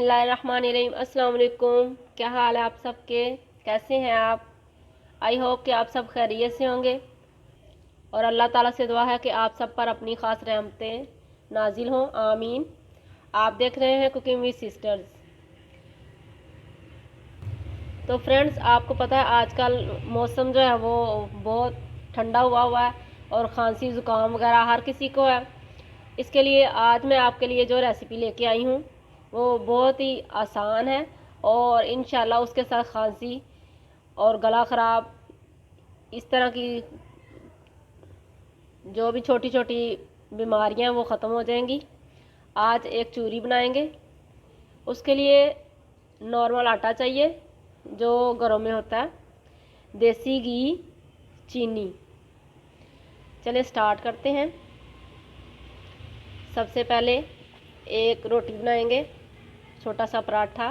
बिस्मिल्लाहिर्रहमानिर्रहीम। अस्सलाम वालेकुम। क्या हाल है आप सबके? कैसे हैं आप? आई होप कि आप सब खैरियत से होंगे और अल्लाह ताला से दुआ है कि आप सब पर अपनी ख़ास रहमतें नाजिल हों, आमीन। आप देख रहे हैं कुकिंग विद सिस्टर्स। तो फ्रेंड्स, आपको पता है आजकल मौसम जो है वो बहुत ठंडा हुआ है और खांसी ज़ुकाम वगैरह हर किसी को है। इसके लिए आज मैं आपके लिए जो रेसिपी लेके आई हूँ वो बहुत ही आसान है और इंशाल्लाह उसके साथ खांसी और गला ख़राब इस तरह की जो भी छोटी छोटी बीमारियां वो ख़त्म हो जाएंगी। आज एक चूरी बनाएंगे। उसके लिए नॉर्मल आटा चाहिए जो घरों में होता है, देसी घी, चीनी। चलिए स्टार्ट करते हैं। सबसे पहले एक रोटी बनाएंगे, छोटा सा पराठा।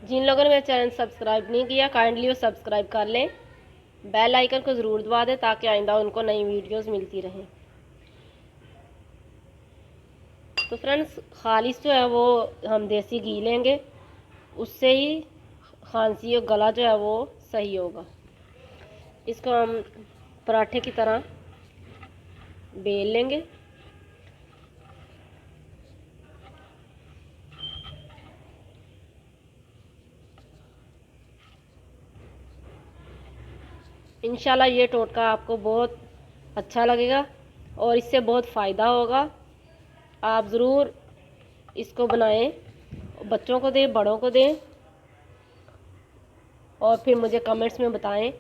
जिन लोगों ने मेरा चैनल सब्सक्राइब नहीं किया काइंडली वो सब्सक्राइब कर लें, बेल आइकन को ज़रूर दबा दें ताकि आइंदा उनको नई वीडियोस मिलती रहें। तो फ्रेंड्स, खालिस जो है वो हम देसी घी लेंगे, उससे ही खांसी और गला जो है वो सही होगा। इसको हम पराठे की तरह बेल लेंगे। इंशाल्लाह ये टोटका आपको बहुत अच्छा लगेगा और इससे बहुत फ़ायदा होगा। आप ज़रूर इसको बनाएं, बच्चों को दें, बड़ों को दें और फिर मुझे कमेंट्स में बताएं।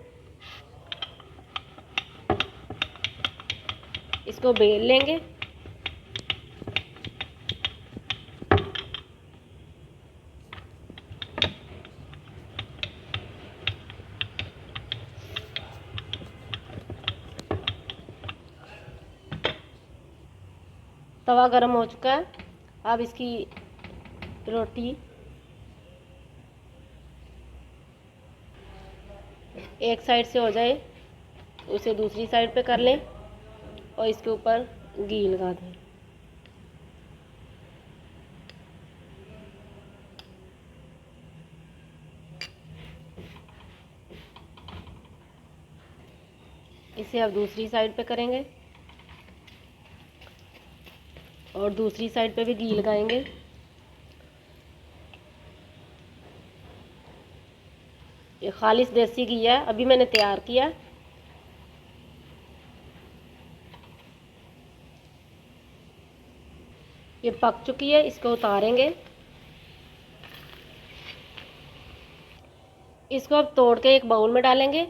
इसको बेल लेंगे। तवा गरम हो चुका है। अब इसकी रोटी एक साइड से हो जाए उसे दूसरी साइड पे कर लें और इसके ऊपर घी लगा दें। इसे अब दूसरी साइड पे करेंगे और दूसरी साइड पे भी घी लगाएंगे। ये खालिस देसी घी है, अभी मैंने तैयार किया। ये पक चुकी है, इसको उतारेंगे। इसको अब तोड़ के एक बाउल में डालेंगे।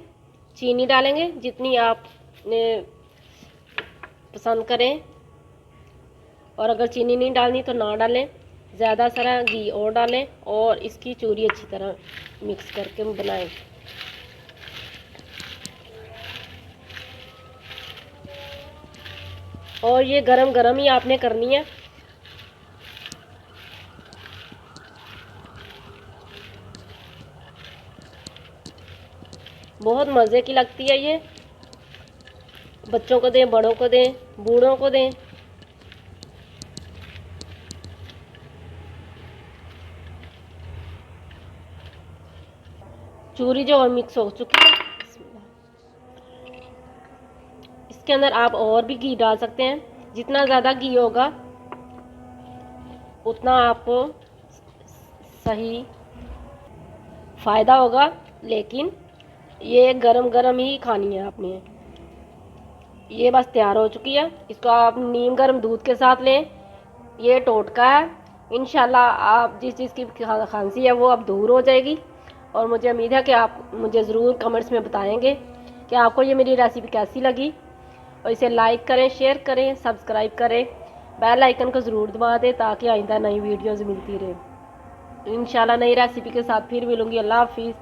चीनी डालेंगे जितनी आपने पसंद करें, और अगर चीनी नहीं डालनी तो ना डालें। ज़्यादा सारा घी और डालें और इसकी चूरी अच्छी तरह मिक्स करके बनाएं। और ये गरम गरम ही आपने करनी है। बहुत मज़े की लगती है ये। बच्चों को दें, बड़ों को दें, बूढ़ों को दें। चूरी जो मिक्स हो चुकी है, इसके अंदर आप और भी घी डाल सकते हैं। जितना ज़्यादा घी होगा उतना आपको सही फ़ायदा होगा, लेकिन ये गरम गरम ही खानी है आपने। ये बस तैयार हो चुकी है। इसको आप नीम गर्म दूध के साथ लें। ये टोटका है। इंशाल्लाह आप जिस चीज़ की खांसी है वो अब दूर हो जाएगी और मुझे उम्मीद है कि आप मुझे ज़रूर कमेंट्स में बताएंगे कि आपको ये मेरी रेसिपी कैसी लगी। और इसे लाइक करें, शेयर करें, सब्सक्राइब करें, बेल आइकन को ज़रूर दबा दें ताकि आइंदा नई वीडियोज़ मिलती रहे। इंशाल्लाह नई रेसिपी के साथ फिर मिलूँगी। अल्लाह हाफिज़।